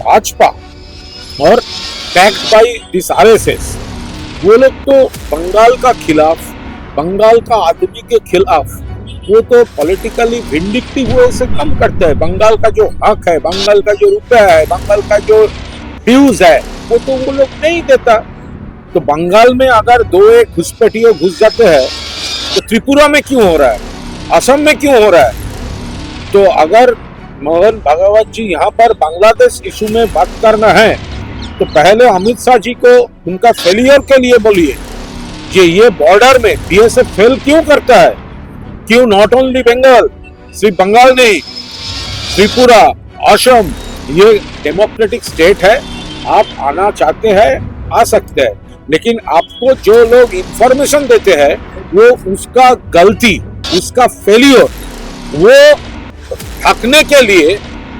भाजपा और backed by this RSS, वो लोग तो बंगाल का खिलाफ, बंगाल का आदमी के खिलाफ वो तो पॉलिटिकली विंडिक्टिव वे से कम करते हैं। बंगाल का जो हक है, बंगाल का जो रुपया है, बंगाल का जो ड्यूज है, वो तो वो लोग नहीं देता। तो बंगाल में अगर दो एक घुसपैठियों घुस जाते हैं तो त्रिपुरा में क्यों हो रहा है, असम में क्यों हो रहा है? तो अगर मोहन भागवत जी यहाँ पर बांग्लादेश इशू में बात करना है तो पहले अमित शाह जी को उनका फेलियर के लिए बोलिए कि ये बॉर्डर में बीएसएफ फेल क्यों करता है, क्यों नॉट ओनली बंगाल, सिर्फ बंगाल नहीं, त्रिपुरा, असम, ये डेमोक्रेटिक स्टेट है, आप आना चाहते हैं आ सकते हैं, लेकिन आपको जो लोग इंफॉर्मेशन देते हैं वो उसका गलती, उसका फेलियर, वो ढकने के लिए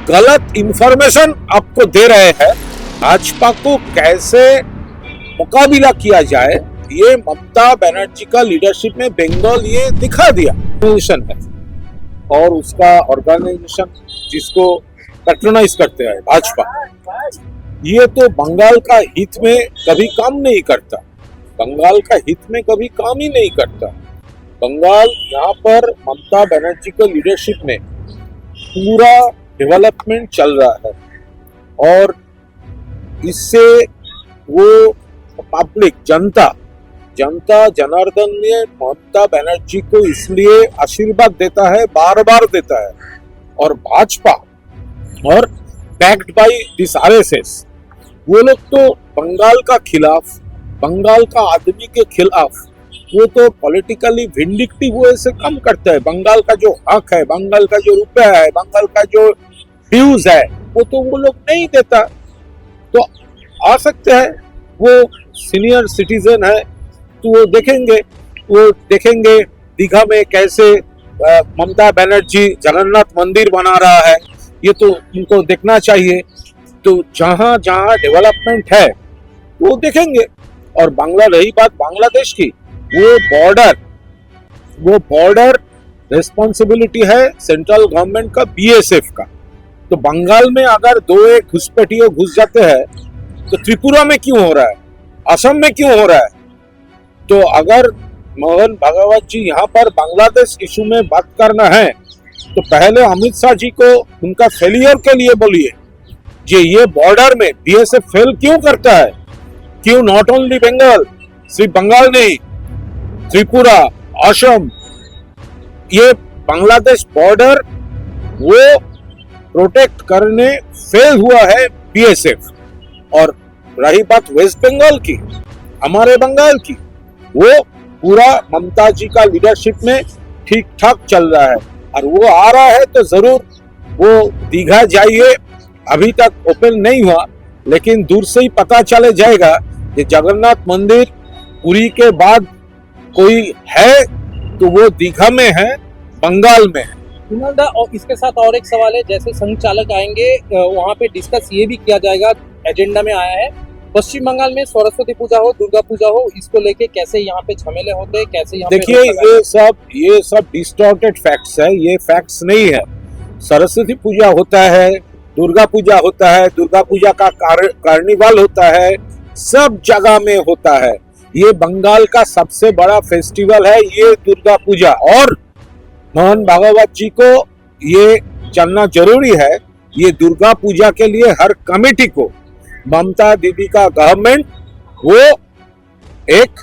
गलत इंफॉर्मेशन आपको दे रहे हैं। भाजपा को कैसे मुकाबला किया जाए ये ममता बनर्जी का लीडरशिप में बंगाल ये दिखा दिया है, और उसका ऑर्गेनाइजेशन जिसको पैट्रोनाइज करते हैं भाजपा, ये तो बंगाल का हित में कभी काम नहीं करता, बंगाल का हित में कभी काम ही नहीं करता। बंगाल यहाँ पर ममता बनर्जी के लीडरशिप में पूरा डेवलपमेंट चल रहा है और इससे वो पब्लिक, जनता जनार्दन ने ममता बनर्जी को इसलिए आशीर्वाद देता है, बार बार देता है। और भाजपा और बैक्ड बाय दिस आरएसएस, वो लोग तो बंगाल का खिलाफ, बंगाल का आदमी के खिलाफ वो तो पॉलिटिकली विंडिक्टिव वे से कम करता है। बंगाल का जो हक है, बंगाल का जो रुपया है, बंगाल का जो ड्यूज है, वो तो वो लोग नहीं देता। तो आ सकते हैं, वो सीनियर सिटीजन है तो वो देखेंगे दीघा में कैसे ममता बनर्जी जगन्नाथ मंदिर बना रहा है, ये तो उनको देखना चाहिए। तो जहां जहां डेवलपमेंट है वो देखेंगे। और रही बात बांग्लादेश की, वो बॉर्डर रिस्पॉन्सिबिलिटी है सेंट्रल गवर्नमेंट का, बीएसएफ का। तो बंगाल में अगर दो एक घुसपैठियों घुस जाते हैं तो त्रिपुरा में क्यों हो रहा है, असम में क्यों हो रहा है? तो अगर मोहन भागवत जी यहाँ पर बांग्लादेश इशू में बात करना है तो पहले अमित शाह जी को उनका फेलियर के लिए बोलिए कि ये बॉर्डर में बीएसएफ फेल क्यों करता है, क्यों नॉट ओनली बंगाल, सिर्फ बंगाल नहीं, त्रिपुरा, असम, ये बांग्लादेश बॉर्डर वो प्रोटेक्ट करने फेल हुआ है बीएसएफ। और रही बात वेस्ट बंगाल की, हमारे बंगाल की, वो पूरा ममता जी का लीडरशिप में ठीक ठाक चल रहा है। और वो आ रहा है तो जरूर वो दीघा जाइए, अभी तक ओपन नहीं हुआ, लेकिन दूर से ही पता चले जाएगा कि जगन्नाथ मंदिर पुरी के बाद कोई है तो वो दीघा में है, बंगाल में है। कुणाल दा, और इसके साथ और एक सवाल है, जैसे संघ चालक आएंगे वहाँ पे डिस्कस ये भी किया जाएगा, एजेंडा में आया है, पश्चिम बंगाल में सरस्वती पूजा हो, दुर्गा पूजा हो, इसको लेके कैसे यहाँ पे झमेले होते हैं, कैसे यहाँ देखिए ये सब डिस्टॉर्टेड फैक्ट्स है, ये फैक्ट्स नहीं है। सरस्वती पूजा होता है, दुर्गा पूजा होता है, दुर्गा पूजा का कार्निवल होता है, सब जगह में होता है। ये बंगाल का सबसे बड़ा फेस्टिवल है ये दुर्गा पूजा। और मोहन भागवत जी को ये जानना जरूरी है, ये दुर्गा पूजा के लिए हर कमेटी को ममता दीदी का गवर्नमेंट वो एक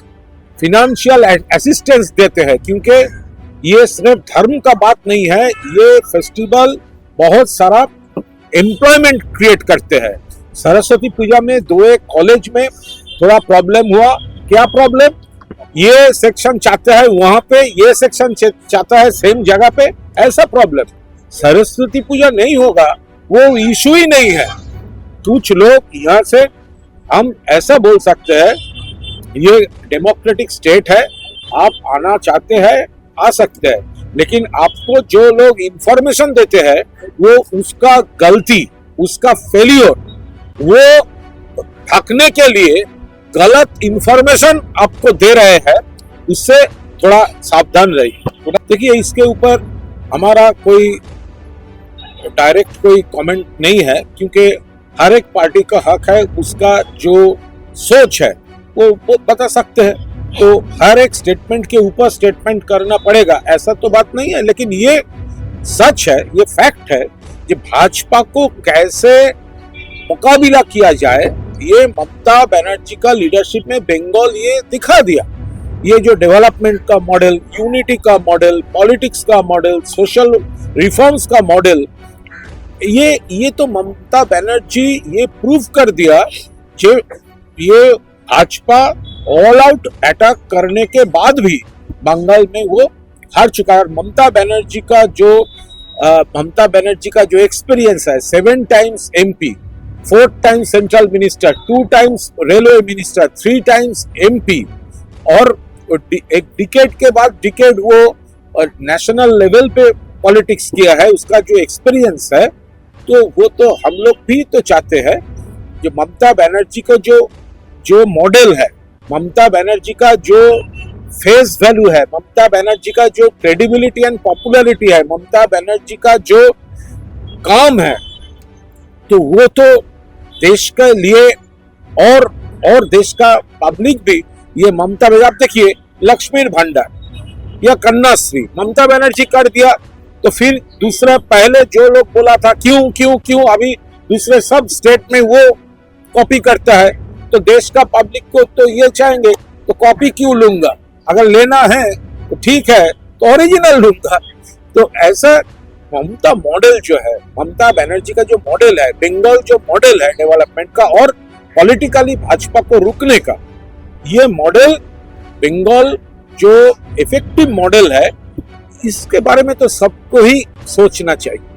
फिनेंशियल असिस्टेंस देते हैं, क्योंकि ये सिर्फ धर्म का बात नहीं है, ये फेस्टिवल बहुत सारा एम्प्लॉयमेंट क्रिएट करते हैं। सरस्वती पूजा में दो एक कॉलेज में थोड़ा प्रॉब्लम हुआ, क्या प्रॉब्लम, ये सेक्शन चाहते हैं वहां पे, ये सेक्शन चाहता है सेम जगह पे, ऐसा प्रॉब्लम। सरस्वती पूजा नहीं होगा वो इशू ही नहीं है। कुछ लोग यहाँ से हम ऐसा बोल सकते हैं, ये डेमोक्रेटिक स्टेट है, आप आना चाहते हैं आ सकते हैं, लेकिन आपको जो लोग इंफॉर्मेशन देते हैं वो उसका गलती, उसका फेलियर, वो ढकने के लिए गलत इंफॉर्मेशन आपको दे रहे हैं, उससे थोड़ा सावधान रहिए। देखिए इसके ऊपर हमारा कोई डायरेक्ट कोई कमेंट नहीं है, क्योंकि हर एक पार्टी का हक है उसका जो सोच है वो बता सकते हैं, तो हर एक स्टेटमेंट के ऊपर स्टेटमेंट करना पड़ेगा ऐसा तो बात नहीं है। लेकिन ये सच है, ये फैक्ट है कि भाजपा को कैसे मुकाबला किया जाए ये ममता बनर्जी का लीडरशिप में बंगाल ये दिखा दिया। ये जो डेवलपमेंट का मॉडल, यूनिटी का मॉडल, पॉलिटिक्स का मॉडल, सोशल रिफॉर्म्स का मॉडल, ये तो ममता बनर्जी ये प्रूव कर दिया कि ये भाजपा ऑल आउट अटैक करने के बाद भी बंगाल में वो हार चुका है। ममता बनर्जी का जो एक्सपीरियंस है, 7 times MP, 4 times central minister, 2 times railway minister, 3 times MP, और एक डिकेड के बाद डिकेड वो नेशनल लेवल पे पॉलिटिक्स किया है, उसका जो एक्सपीरियंस है, तो वो तो हम लोग भी तो चाहते हैं कि ममता बनर्जी का जो मॉडल है, ममता बनर्जी का जो फेस वैल्यू है, ममता बनर्जी का जो क्रेडिबिलिटी एंड पॉपुलैरिटी है, ममता बनर्जी का जो काम है, तो वो तो देश के लिए और देश का पब्लिक भी ये ममता, आप देखिए लक्ष्मी भंडार या कन्याश्री ममता बनर्जी कर दिया, तो फिर दूसरा पहले जो लोग बोला था क्यों अभी दूसरे सब स्टेट में वो कॉपी करता है, तो देश का पब्लिक को तो ये चाहेंगे तो कॉपी क्यों लूंगा, अगर लेना है तो ठीक है तो ओरिजिनल लूंगा। तो ऐसा ममता मॉडल जो है, ममता बनर्जी का जो मॉडल है, बंगाल जो मॉडल है डेवलपमेंट का और पॉलिटिकली भाजपा को रुकने का, ये मॉडल बंगाल जो इफेक्टिव मॉडल है, इसके बारे में तो सबको ही सोचना चाहिए।